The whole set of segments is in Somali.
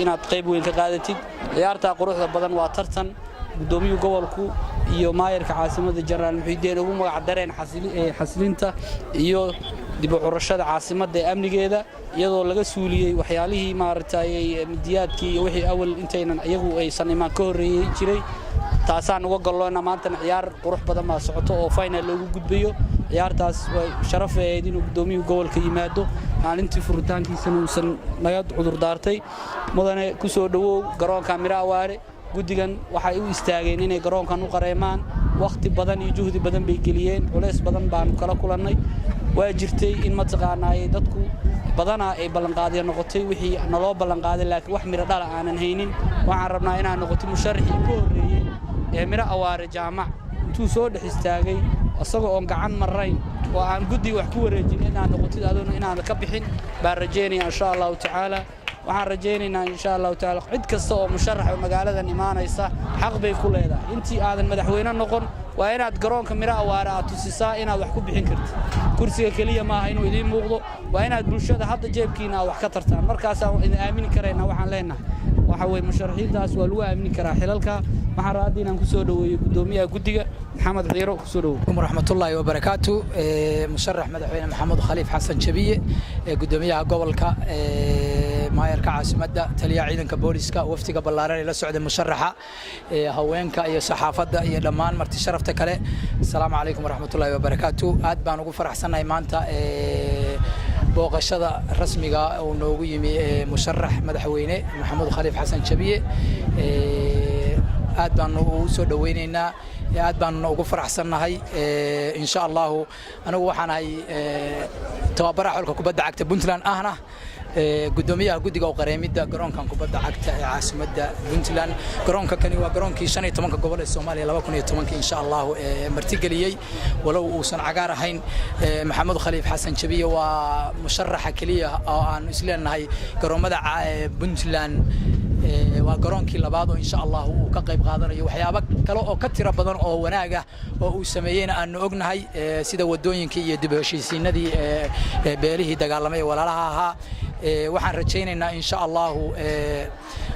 inaad qayb weyn ka qaadatid ciyaarta quruxda badan waa tartan gudoomiyaha gobolku iyo maayarka caasimada Jaraal Muxiidiin ugu magac dareen xasilinta iyo dib u xurashada caasimada ee amnigeeda iyadoo laga suuliyay waxyaalihii maartay midiyaadkii iyo wixii awal intaynan iyagu aysan imaan ka horeeyay jiray taasaan uga galloona maanta ciyaar qurux badan ma socoto oo final loogu gudbiyo ciyaartaas way sharafeed inuu gudoomiyaha gobolka yimaado maalintii furitaankiisana uusan naga cudur daartay mudane ku soo dhawow garoonka Mira Awaare gudigan waxay u istaageen inay garoonkan u qareemaan waqti badan iyo juhdi badan bay geliyeen culeys badan baan kala kulannay waa jirtay in mataqaanay dadku badana ay ballan qaadeen noqotay wixii naloo ballan qaaday laakiin wax mira dhal aanan haynin waxaan rabnaa inaan noqoto musharrixi ku horeeyay ee Mira Awaare jaamac intuu soo dhex istaagay asagoo on gacan marayn oo aan gudi wax ku wareejin inaan noqotid adoona inaan ka bixin baan rajeynaya insha Allah ta'ala waxaan rajeynaynaa insha Allah ta'ala cid kasta oo musharrax magaaladan imaanaysa xaq bay ku leedahay intii aadan madaxweyne noqon waa inaad garoonka Mira Awaare aad tusisaa inaad wax ku bixin kartid kursiga kaliya ma aha inuu idin muuqdo waa inaad bulshada hadda jeebkiina wax ka tartaan markaas aan idin aamin kareyna waxaan leenahay waxa way musharrixiintaas waa lagu aamin karaa xilalka waxaan raadin inaan ku soo dhaweeyo gudoomiyaha gudiga Maxamed Xiiro ku soo dhaweeyo rahmatullahi wa barakaatu musharrax madaxweyne Maxamed Khaliif Xasan Jabiye gudoomiyaha gobolka maayarka caasimada taliya ciidanka booliska waftiga ballaaran ee la socday musharraxa haweenka iyo saxaafadda iyo dhammaan marti sharafta kale assalaamu calaykum warahmatullahi wabarakaatu aad baan ugu faraxsanahay maanta booqashada rasmiga oo noogu yimi musharrax madaxweyne Maxamed Khaliif Xasan Jabiye aad baan u soo dhaweynaynaa aad baan ugu faraxsanahay insha Allah anigu waxaan ahay tababaraha xulka kubadda cagta Puntland ahna gudoomiyaha gudiga oo qareemida garoonkan kubadda cagta ee caasimada Puntland garoonka kani waa garoonkii 15 gobol ee Soomaaliya 2010 insha Allah martigeliyay walow uusan cagaar ahayn Maxamed Khaliif Xasan Jabiye waa musharraxa kaliya oo aan isleenahay garoomada Puntland waa garoonkii labaad oo insha Allah uu ka qayb qaadanayo waxyaabo kale oo ka tira badan oo wanaaga oo uu sameeyayna aan ognahay sida wadooyinka iyo dib u heshiisiinadii beelihii dagaalamay walaalaha ahaa waxaan rajaynaynaa insha Allah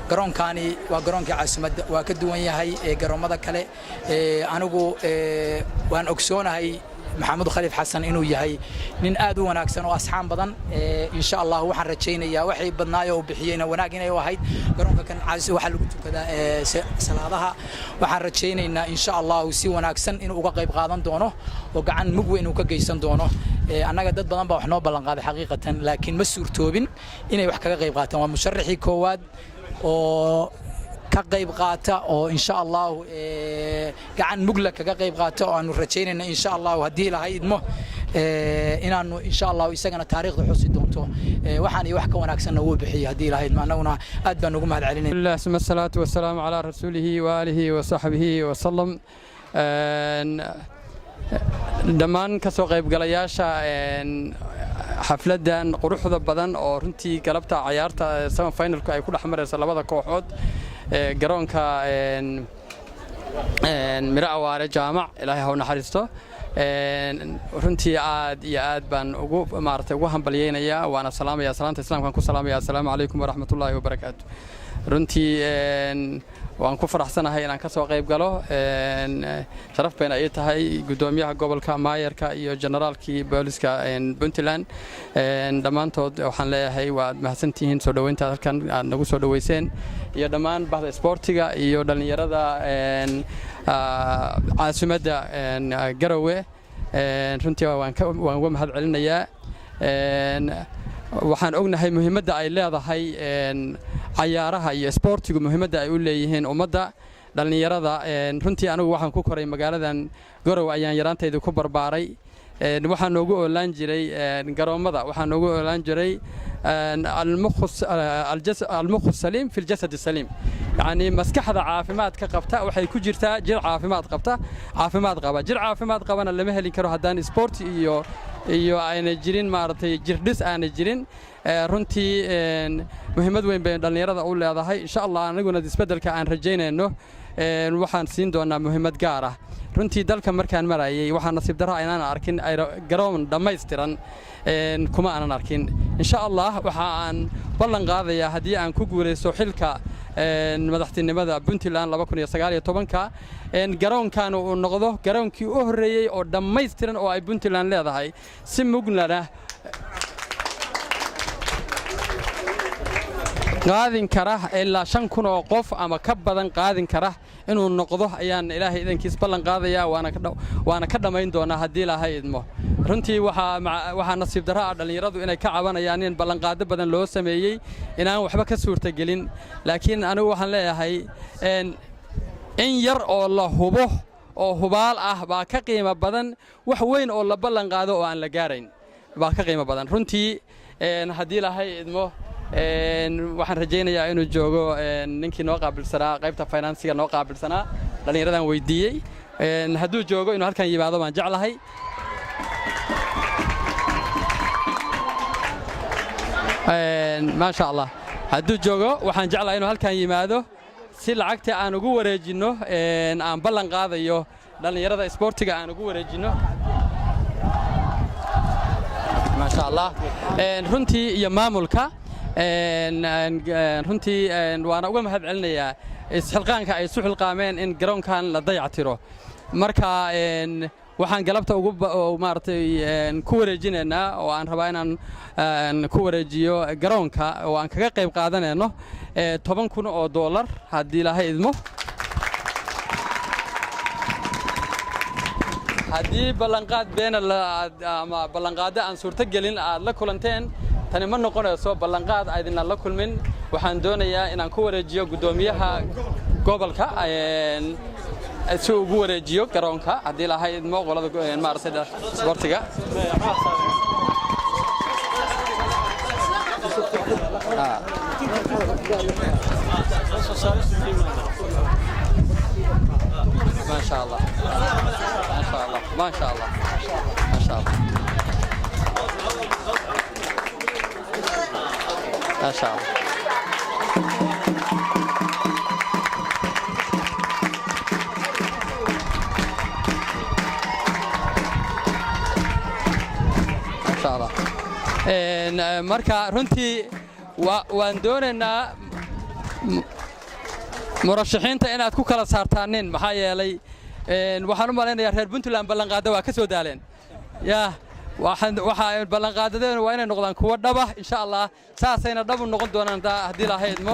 garoonkani waa garoonkii caasimada waa ka duwan yahay garoomada kale anigu waan ogsoonahay Maxamed Khaliif Xasan inuu yahay nin aad u wanaagsan oo asxaan badan insha Allah waxaan rajaynayaa waxay badnaayo oo bixiyayna wanaag inay ahayd garoonka kan caasi waxa lagu tukadaa salaadaha waxaan rajaynaynaa insha Allah si wanaagsan inuu uga qayb qaadan doono oo gacan mug weyn uu ka geysan doono annaga dad badan baa wax noo ballan qaaday xaqiiqatan laakiin ma suurtoobin inay wax kaga qayb qaataan waa musharrixii koowaad oo ka qayb qaata oo insha Allah gacan mugla kaga qayb qaata oo aanu rajaynayna insha Allah hadii ilaahay idmo inaanu insha Allah isagana taariikhda xusi doonto waxaan iyo wax ka wanaagsan uu bixiyay hadii ilaahay idmo annaguna aad baan ugu mahad celinay Allahu summa salatu wassalamu ala rasuulihi wa alihi wa sahbihi wa sallam dhammaan ka soo qayb galayaasha xafladan quruxda badan oo runtii galabta ciyaarta semi finalku ay ku dhaxmarayso labada kooxood garoonka Mira Awaare jaamac ilaahay ha u naxariisto runtii aad iyo aad baan ugu maartay ugu hambalyeynaya waana salaamaya salaanta islaamkan ku salaamaya assalaamu calaykum waraxmatullaahi wabarakaatu runtii waan ku faraxsanahay inaan ka soo qayb galo sharaf bayna ay tahay gudoomiyaha gobolka maayarka iyo generaalkii booliska Puntland dhamaantood waxaan leeyahay waa mahadsantihiin soo dhaweynta halkan aad nagu soo dhaweyseen iyo dhamaan bahda sportiga iyo dhalinyarada caasimada Garowe runtii waan uga mahad celinayaa waxaan ognahay muhiimadda ay leedahay ciyaaraha iyo sportigu muhiimadda ay u leeyihiin ummadda dhalinyarada runtii anigu waxaan ku koray magaaladan Garowe ayaan yaraantayda ku barbaaray waxaan noogu oolaan jiray garoomada waxaan noogu oolaan jiray المخ السليم في الجسد السليم يعني مسكحة عافمات كقبتها وحي كجرتا جر عافمات قبتها عافمات قبا جر عافمات قبنا لما هلي كرو هدان سبورت iyo ayna jirin maartay jirdis aan jirin runtii muhiimad weyn bay dhalinyarada u leedahay insha Allah anaguna isbedelka aan rajaynayno waxaan siin doonaa muhiimad gaar ah runtii dalka markaan marayay waxaa nasiib darro inaan arkin garoon dhammaystiran kuma aanan arkin insha Allah waxa aan ballan qaadayaa haddii aan ku guuleysto xilka madaxtinimada Puntland 2019 garoonkan uu noqdo garoonkii u horeeyay oo dhammaystiran oo ay Puntland leedahay si mugnana qaadin kara ilaa 5,000 oo qof ama ka badan qaadin kara inuu noqdo ayaan Ilaahay idankiis ballan qaadayaa waana ka dhamayn doonaa haddii Ilaahay idmo runtii waxa nasiib darro ah dhalinyaradu inay ka cabanayaan in ballan qaado badan loo sameeyay inaan waxba ka suurta gelin laakiin anigu waxaan leeyahay in yar oo la hubo oo hubaal ah baa ka qiimo badan wax weyn oo la ballan qaado oo aan la gaarayn baa ka qiimo badan runtii haddii Ilaahay idmo waxaan rajaynayaa inuu joogo ninkii noo qaabilsanaa qaybta financiga noo qaabilsanaa dhalinyaradan weydiiyay hadduu joogo inuu halkan yimaado baan jeclahay ما شاء الله هادو جوجو waxaan jeclahay inuu halkan yimaado si lacagta aan ugu wareejino aan ballan qaadayo dhalinyarada sportiga aan ugu wareejino ما شاء الله runtii iyo maamulka runtii waana uga mahad celinayaa isxilqaanka ay soo xilqaameen in garoonkan la dayactiro marka waxaan galabta ugu maartay ku wareejinaynaa oo aan rabaa inaan ku wareejiyo garoonka oo aan kaga qayb qaadanayno $10,000 haddii Ilaahay idmo haddii ballanqaad beena ama ballanqaad aan suurta gelin aad la kulanteen tani ma noqonayso ballanqaad aydin la kulmin waxaan doonayaa inaan ku wareejiyo gudoomiyaha gobolka si ugu wareejiyo garoonka haddii Ilaahay idmo qolada maartay sportiga ما شاء الله ما شاء الله ما شاء الله ما شاء الله ما شاء الله ما شاء الله marka runtii waan doonaynaa murashaxiinta inaad ku kala saartaanin maxaa yeelay waxaan u maleynayaa reer Puntland ballan qaado waa ka soo daaleen waxa ballan qaadadeen waa inay noqdaan kuwa dhab ah insha Allah saasayna dhab u noqon doonaan haddii Ilaahay idmo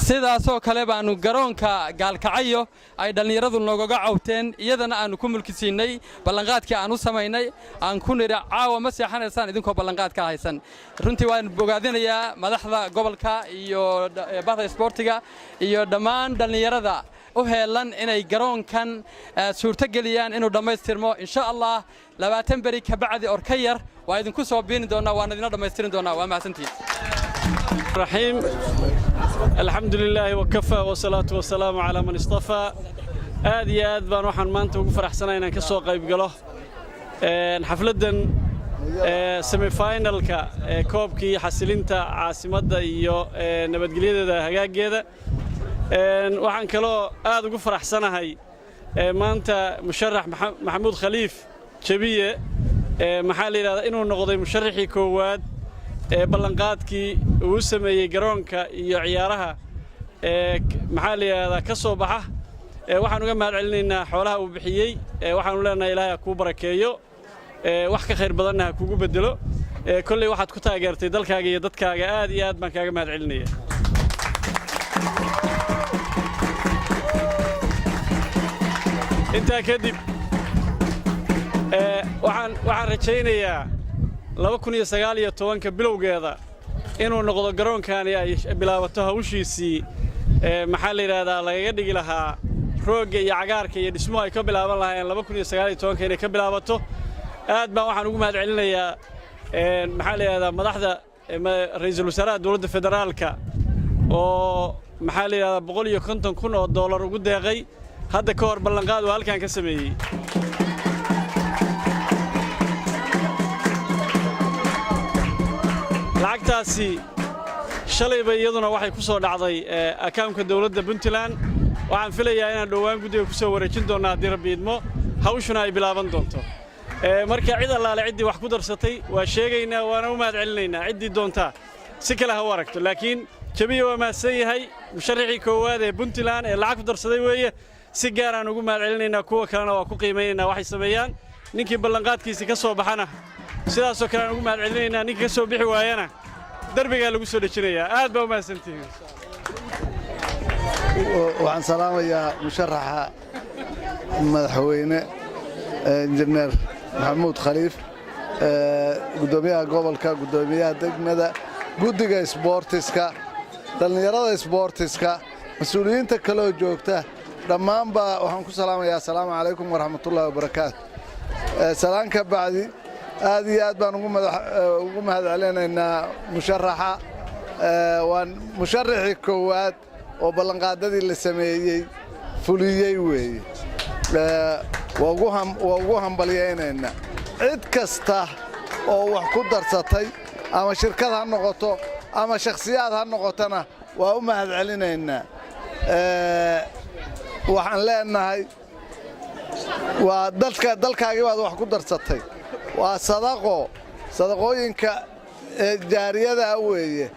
sidaasoo kale baanu garoonka gaalkacayo ay dhalinyaradu noogaga cawteen iyadana aanu ku mulkisiinay ballanqaadkii aan u samaynay aan ku niri caawa ma seexanaysaan idinkoo ballanqaadka haysan runtii waan bogaadinayaa madaxda gobolka iyo bahda sportiga iyo dhammaan dhalinyarada u heelan inay garoonkan suurta geliyaan inuu dhammaystirmo insha Allah 20 bari ka bacdi or ka yar waa idinku soo biini doonaa waan idin dhammaystirin doonaa waa mahadsantihiin الرحيم الحمد لله وكفى والصلاة والسلام على من اصطفى آد بان waxaan maanta ugu faraxsanahay inaan ka soo qayb galo xafladan semi finalka koobkii xasilinta caasimadda iyo nabadgelyada hagaageeda waxaan kaloo aad ugu faraxsanahay maanta musharax maxamuud khaliif jabiye maxaa la yiraahdaa inuu noqday musharaxii koowaad ballanqaadkii uu sameeyay garoonka iyo ciyaaraha maxaa la yiraahdaa ka soo baxa waxaan uga mahad celinaynaa xoolaha uu bixiyay waxaan u leenahay Ilaahay ku barakeeyo wax ka khayr badanna ha kugu bedelo kulli waxaad ku taageertay dalkaaga iyo dadkaaga aad iyo aad baan kaaga mahad celinayaa inta kadib waxaan rajaynayaa 2019 bilowgeeda inuu noqdo garoonkani ay bilaabato hawshiisii maxaa la yiraahdaa lagaga dhigi lahaa rooga iyo cagaarka iyo dhismo ay ka bilaaban lahaayeen 2019 inay ka bilaabato aad baan waxaan ugu mahad celinayaa maxaa la yiraahdaa madaxda ra'iisul wasaaraha dawladda federaalka oo maxaa la yiraahdaa $150,000 ugu deeqay hadda ka hor ballanqaad oo halkan ka sameeyay shalayba iyaduna waxay ku soo dhacday akaamka dawladda Puntland waxaan filayaa inaan dhowaan guddiga ku soo wareejin doonaa haddii Rabbi idmo hawshuna ay bilaaban doonto marka cid allaale ciddii wax ku darsatay waa sheegaynaa waana u mahad celinaynaa ciddii doontaa si kale ha u aragto laakiin jabiya waa mahadsan yahay musharaxii koowaad ee Puntland ee lacag ku darsaday weeye si gaar aan ugu mahad celinaynaa kuwa kalena waa ku qiimaynaynaa waxay sameeyaan ninkii ballanqaadkiisa ka soo baxana sidaasoo kale aan ugu mahad celinaynaa ninka ka soo bixi waayana darbigaa lagu soo dhejinayaa aad baa u mahadsantihiin waxaan salaamayaa musharaxa madaxweyne injineer maxamuud khaliif gudoomiyaha gobolka gudoomiyaha degmada guddiga isboortiska dhallinyarada isboortiska mas-uuliyiinta kaloo joogta dhammaanba waxaan ku salaamayaa asalaamu calaykum waraxmatullaahi wabarakaatu salaan ka bacdi aad iyo aad baan ugu mahad celinaynaa musharaxa waan musharaxii koowaad oo ballanqaadadii la sameeyey fuliyey weeye waa ugu hambalyaynaynaa cid kasta oo wax ku darsatay ama shirkad ha noqoto ama shakhsiyaad ha noqotona waa u mahad celinaynaa waxaan leenahay waa dalkaagii baad wax ku darsatay waa sadaqooyinka jaariyada weeye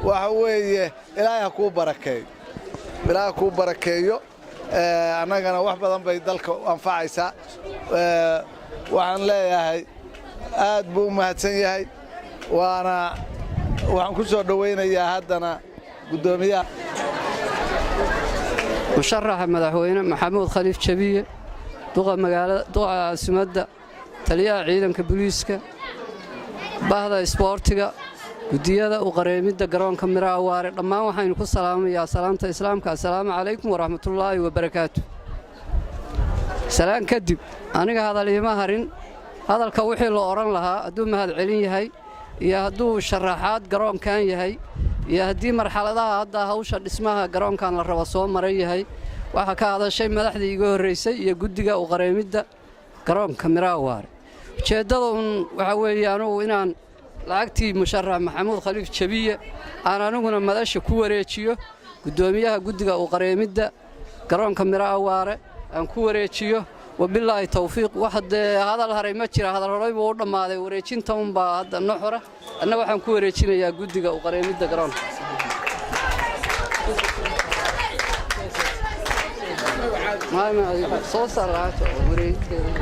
waxa weeye ilaahay ha kuu barakeeyo annagana wax badan bay dalka anfacaysaa waxaan leeyahay aad buu u mahadsan yahay waxaan ku soo dhowaynayaa haddana gudoomiyaha musharaxa madaxweyne maxamuud khaliif jabiye duqa caasimadda taliyaha ciidanka booliiska bahda isboortiga guddiyada u qareemidda garoonka Miro Awaare dhammaan waxaynu ku salaamayaa salaanta islaamka assalaamu calaykum waraxmatullaahi wabarakaatu salaan kadib aniga hadal ima harin hadalka wixii la oran lahaa hadduu mahad celin yahay iyo hadduu sharaxaad garoonkan yahay iyo haddii marxaladaha hadda hawsha dhismaha garoonkan la rabo soo maray yahay waxa ka hadashay madaxdii iga horeysay iyo guddiga u qareemidda garoonka Miro Awaare ujeeddada waxa weeye anugu inaan lacagtii musharax maxamuud khaliif jabiye aan aniguna madasha ku wareejiyo gudoomiyaha guddiga u qareemidda garoonka Miro Awaare aan ku wareejiyo wabilaahi tawfiiq waxde hadal haray ma jira hadal horay buu u dhamaaday wareejinta un baa hadda noxora anna waxaan ku wareejinayaa guddiga u qareemidda garoonka soo saaraato wareejinta